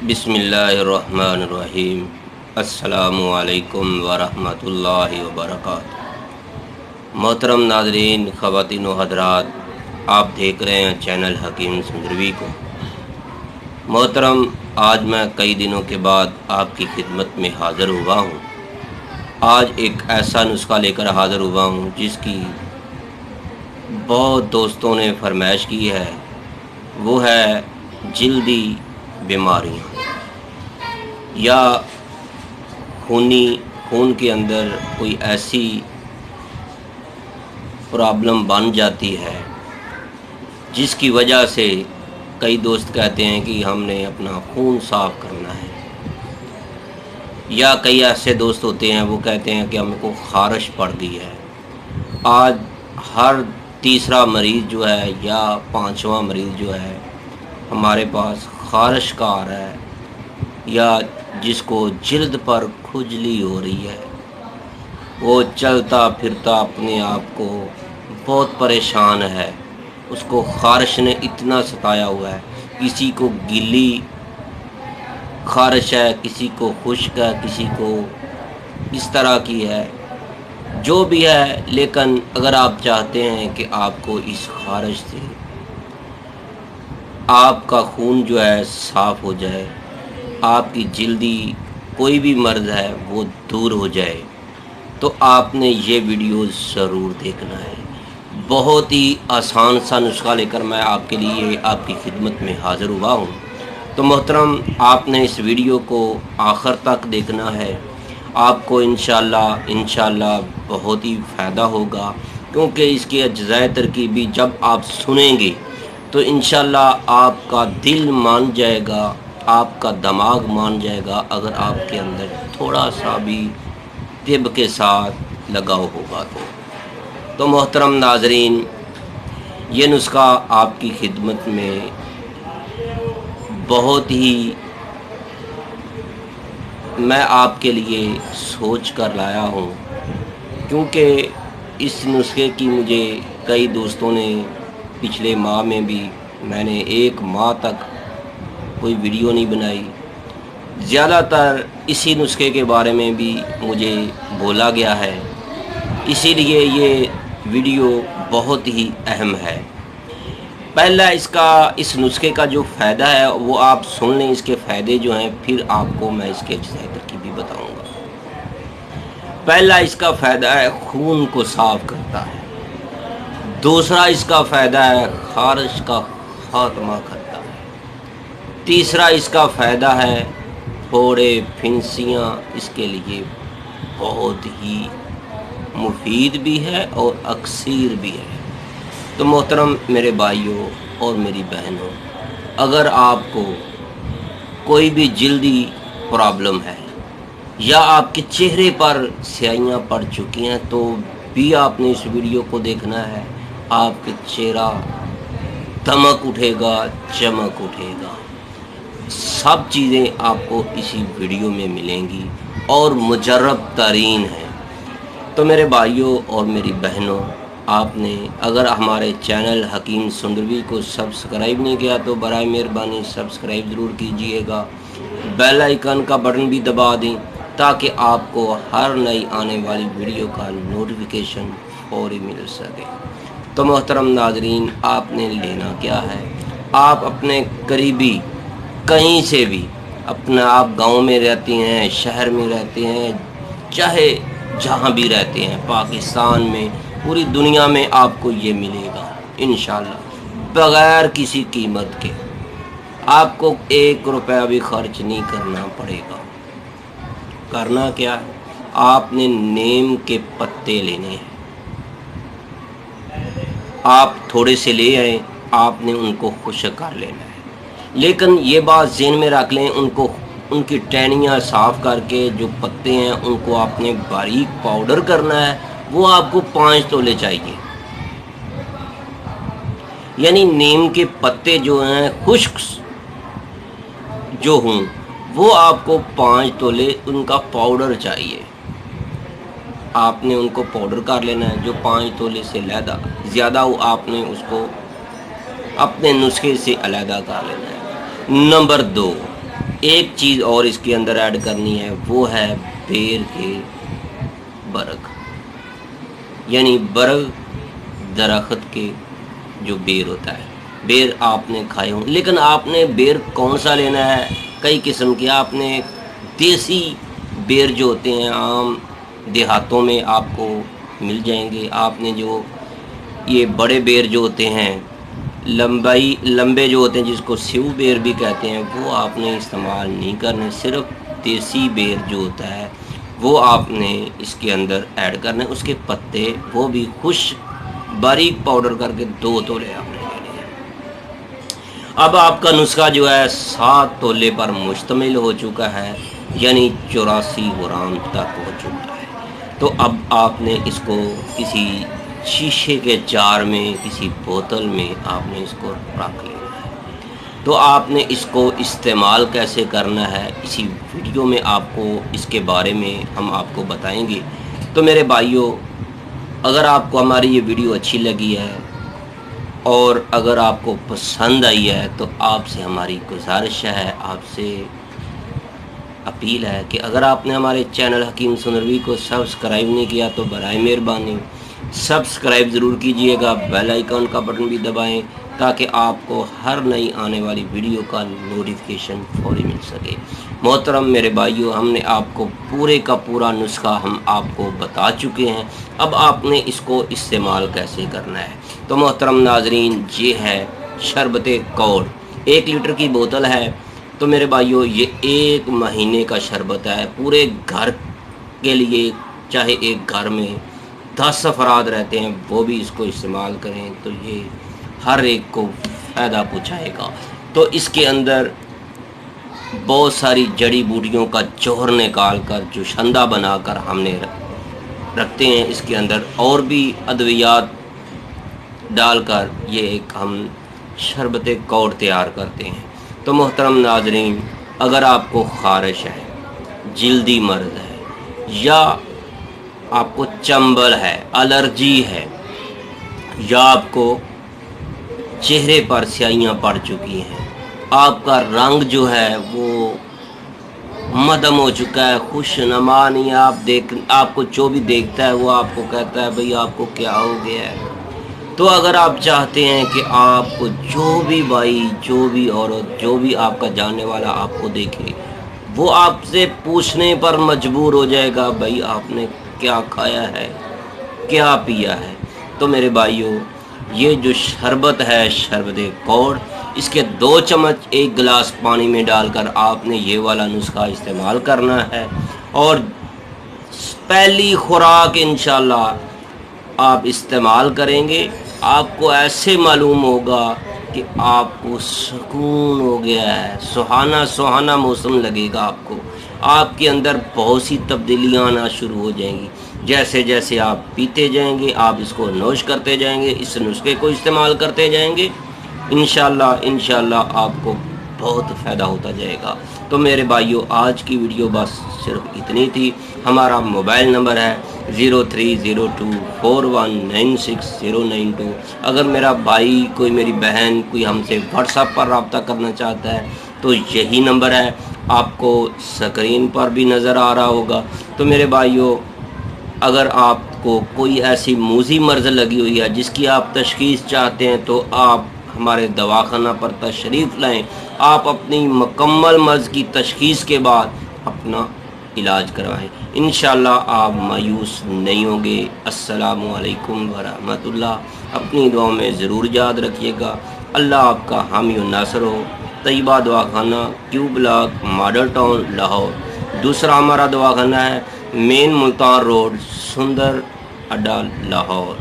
بسم اللہ الرحمن الرحیم۔ السلام علیکم ورحمۃ اللہ وبرکاتہ۔ محترم ناظرین، خواتین و حضرات، آپ دیکھ رہے ہیں چینل حکیم سندروی کو۔ محترم، آج میں کئی دنوں کے بعد آپ کی خدمت میں حاضر ہوا ہوں۔ آج ایک ایسا نسخہ لے کر حاضر ہوا ہوں جس کی بہت دوستوں نے فرمائش کی ہے، وہ ہے جلدی بیماریاں یا خون کے اندر کوئی ایسی پرابلم بن جاتی ہے جس کی وجہ سے کئی دوست کہتے ہیں کہ ہم نے اپنا خون صاف کرنا ہے، یا کئی ایسے دوست ہوتے ہیں وہ کہتے ہیں کہ ہم کو خارش پڑ گئی ہے۔ آج ہر تیسرا مریض جو ہے یا پانچواں مریض جو ہے ہمارے پاس خارش کا آ رہا ہے، یا جس کو جلد پر کھجلی ہو رہی ہے، وہ چلتا پھرتا اپنے آپ کو بہت پریشان ہے، اس کو خارش نے اتنا ستایا ہوا ہے۔ کسی کو گیلی خارش ہے، کسی کو خشک ہے، کسی کو اس طرح کی ہے، جو بھی ہے۔ لیکن اگر آپ چاہتے ہیں کہ آپ کو اس خارش سے آپ کا خون جو ہے صاف ہو جائے، آپ کی جلدی کوئی بھی مرض ہے وہ دور ہو جائے، تو آپ نے یہ ویڈیو ضرور دیکھنا ہے۔ بہت ہی آسان سا نسخہ لے کر میں آپ کے لیے آپ کی خدمت میں حاضر ہوا ہوں۔ تو محترم، آپ نے اس ویڈیو کو آخر تک دیکھنا ہے۔ آپ کو انشاءاللہ بہت ہی فائدہ ہوگا، کیونکہ اس کی اجزائے ترکیبی جب آپ سنیں گے تو انشاءاللہ آپ کا دل مان جائے گا، آپ کا دماغ مان جائے گا، اگر آپ کے اندر تھوڑا سا بھی طب کے ساتھ لگاؤ ہوگا تو محترم ناظرین، یہ نسخہ آپ کی خدمت میں بہت ہی میں آپ کے لیے سوچ کر لایا ہوں، کیونکہ اس نسخے کی مجھے کئی دوستوں نے پچھلے ماہ میں بھی، میں نے 1 ماہ تک کوئی ویڈیو نہیں بنائی، زیادہ تر اسی نسخے کے بارے میں بھی مجھے بولا گیا ہے، اسی لیے یہ ویڈیو بہت ہی اہم ہے۔ پہلا اس نسخے کا جو فائدہ ہے وہ آپ سن لیں، اس کے فائدے جو ہیں، پھر آپ کو میں اس کے اجزائے ترکیبی بتاؤں گا۔ پہلا اس کا فائدہ ہے خون کو صاف کرتا ہے۔ دوسرا اس کا فائدہ ہے خارش کا خاتمہ کرتا ہے۔ تیسرا اس کا فائدہ ہے پھوڑے پھنسیاں اس کے لیے بہت ہی مفید بھی ہے اور اکثیر بھی ہے۔ تو محترم میرے بھائیوں اور میری بہنوں، اگر آپ کو کوئی بھی جلدی پرابلم ہے یا آپ کے چہرے پر سیاہیاں پڑ چکی ہیں، تو بھی آپ نے اس ویڈیو کو دیکھنا ہے۔ آپ کا چہرہ دمک اٹھے گا، چمک اٹھے گا، سب چیزیں آپ کو اسی ویڈیو میں ملیں گی اور مجرب ترین ہیں۔ تو میرے بھائیوں اور میری بہنوں، آپ نے اگر ہمارے چینل حکیم سندروی کو سبسکرائب نہیں کیا تو برائے مہربانی سبسکرائب ضرور کیجئے گا، بیل آئیکن کا بٹن بھی دبا دیں تاکہ آپ کو ہر نئی آنے والی ویڈیو کا نوٹیفیکیشن فوری مل سکے۔ تو محترم ناظرین، آپ نے لینا کیا ہے؟ آپ اپنے قریبی کہیں سے بھی، اپنا آپ گاؤں میں رہتے ہیں، شہر میں رہتے ہیں، چاہے جہاں بھی رہتے ہیں، پاکستان میں، پوری دنیا میں آپ کو یہ ملے گا انشاءاللہ، بغیر کسی قیمت کے۔ آپ کو 1 روپیہ بھی خرچ نہیں کرنا پڑے گا۔ کرنا کیا ہے؟ آپ نے نیم کے پتے لینے ہیں، آپ تھوڑے سے لے آئیں، آپ نے ان کو خشک کر لینا ہے۔ لیکن یہ بات ذہن میں رکھ لیں، ان کی ٹہنیاں صاف کر کے جو پتے ہیں ان کو آپ نے باریک پاؤڈر کرنا ہے، وہ آپ کو 5 تولے چاہیے۔ یعنی نیم کے پتے جو ہیں خشک جو ہوں، وہ آپ کو 5 تولے ان کا پاؤڈر چاہیے۔ آپ نے ان کو پاؤڈر کر لینا ہے، جو 5 تولے سے زیادہ ہو، آپ نے اس کو اپنے نسخے سے علیحدہ کر لینا ہے۔ نمبر 2، ایک چیز اور اس کے اندر ایڈ کرنی ہے، وہ ہے بیر کے برگ، یعنی برگ درخت کے جو بیر ہوتا ہے۔ بیر آپ نے کھائے ہوں، لیکن آپ نے بیر کون سا لینا ہے؟ کئی قسم کے آپ نے دیسی بیر جو ہوتے ہیں عام دیہاتوں میں آپ کو مل جائیں گے۔ آپ نے جو یہ بڑے بیر جو ہوتے ہیں، لمبے جو ہوتے ہیں، جس کو سیو بیر بھی کہتے ہیں، وہ آپ نے استعمال نہیں کرنے۔ صرف دیسی بیر جو ہوتا ہے وہ آپ نے اس کے اندر ایڈ کرنے۔ اس کے پتے وہ بھی خشک باریک پاؤڈر کر کے 2 تولے آپ نے لینے ہیں۔ اب آپ کا نسخہ جو ہے 7 تولے پر مشتمل ہو چکا ہے، یعنی 84 گرام تک ہو چکا ہے۔ تو اب آپ نے اس کو کسی شیشے کے جار میں، کسی بوتل میں آپ نے اس کو رکھ لینا ہے۔ تو آپ نے اس کو استعمال کیسے کرنا ہے، اسی ویڈیو میں آپ کو اس کے بارے میں ہم آپ کو بتائیں گے۔ تو میرے بھائیوں، اگر آپ کو ہماری یہ ویڈیو اچھی لگی ہے اور اگر آپ کو پسند آئی ہے تو آپ سے ہماری گزارش ہے، آپ سے اپیل ہے کہ اگر آپ نے ہمارے چینل حکیم سنروی کو سبسکرائب نہیں کیا تو برائے مہربانی سبسکرائب ضرور کیجئے گا، بیل آئیکن کا بٹن بھی دبائیں تاکہ آپ کو ہر نئی آنے والی ویڈیو کا نوٹیفیکیشن فوری مل سکے۔ محترم میرے بھائیوں، ہم نے آپ کو پورے کا پورا نسخہ ہم آپ کو بتا چکے ہیں، اب آپ نے اس کو استعمال کیسے کرنا ہے۔ تو محترم ناظرین، یہ ہے شربت کوڑ، 1 لیٹر کی بوتل ہے۔ تو میرے بھائیوں، یہ 1 مہینے کا شربت ہے پورے گھر کے لیے، چاہے ایک گھر میں 10 افراد رہتے ہیں وہ بھی اس کو استعمال کریں تو یہ ہر ایک کو فائدہ پہنچائے گا۔ تو اس کے اندر بہت ساری جڑی بوٹیوں کا جوہر نکال کر جوشندہ بنا کر ہم نے رکھتے ہیں، اس کے اندر اور بھی ادویات ڈال کر یہ ایک ہم شربت کوڑ تیار کرتے ہیں۔ تو محترم ناظرین، اگر آپ کو خارش ہے، جلدی مرض ہے، یا آپ کو چنبل ہے، الرجی ہے، یا آپ کو چہرے پر سیاہیاں پڑ چکی ہیں، آپ کا رنگ جو ہے وہ مدھم ہو چکا ہے، خوش نما نہیں ہے، آپ کو جو بھی دیکھتا ہے وہ آپ کو کہتا ہے بھئی آپ کو کیا ہو گیا ہے۔ تو اگر آپ چاہتے ہیں کہ آپ کو جو بھی بھائی، جو بھی عورت، جو بھی آپ کا جاننے والا آپ کو دیکھے، وہ آپ سے پوچھنے پر مجبور ہو جائے گا بھائی آپ نے کیا کھایا ہے، کیا پیا ہے۔ تو میرے بھائیوں، یہ جو شربت ہے شربت کوڑ، اس کے 2 چمچ 1 گلاس پانی میں ڈال کر آپ نے یہ والا نسخہ استعمال کرنا ہے، اور پہلی خوراک انشاءاللہ آپ استعمال کریں گے، آپ کو ایسے معلوم ہوگا کہ آپ کو سکون ہو گیا ہے، سہانا سہانا موسم لگے گا آپ کو، آپ کے اندر بہت سی تبدیلیاں آنا شروع ہو جائیں گی۔ جیسے جیسے آپ پیتے جائیں گے، آپ اس کو نوش کرتے جائیں گے، اس نسخے کو استعمال کرتے جائیں گے، انشاءاللہ آپ کو بہت فائدہ ہوتا جائے گا۔ تو میرے بھائیوں، آج کی ویڈیو بس صرف اتنی تھی۔ ہمارا موبائل نمبر ہے 0302419692۔ اگر میرا بھائی، کوئی میری بہن، کوئی ہم سے واٹس ایپ پر رابطہ کرنا چاہتا ہے تو یہی نمبر ہے، آپ کو سکرین پر بھی نظر آ رہا ہوگا۔ تو میرے بھائیوں، اگر آپ کو کوئی ایسی موذی مرض لگی ہوئی ہے جس کی آپ تشخیص چاہتے ہیں تو آپ ہمارے دواخانہ پر تشریف لائیں، آپ اپنی مکمل مرض کی تشخیص کے بعد اپنا علاج کروائیں، انشاءاللہ آپ مایوس نہیں ہوں گے۔ السلام علیکم ورحمۃ اللہ۔ اپنی دعاؤں میں ضرور یاد رکھیے گا۔ اللہ آپ کا حامی و ناصر ہو۔ طیبہ دواخانہ، کیو بلاک، ماڈل ٹاؤن، لاہور۔ دوسرا ہمارا دواخانہ ہے مین ملتان روڈ، سندر اڈا، لاہور۔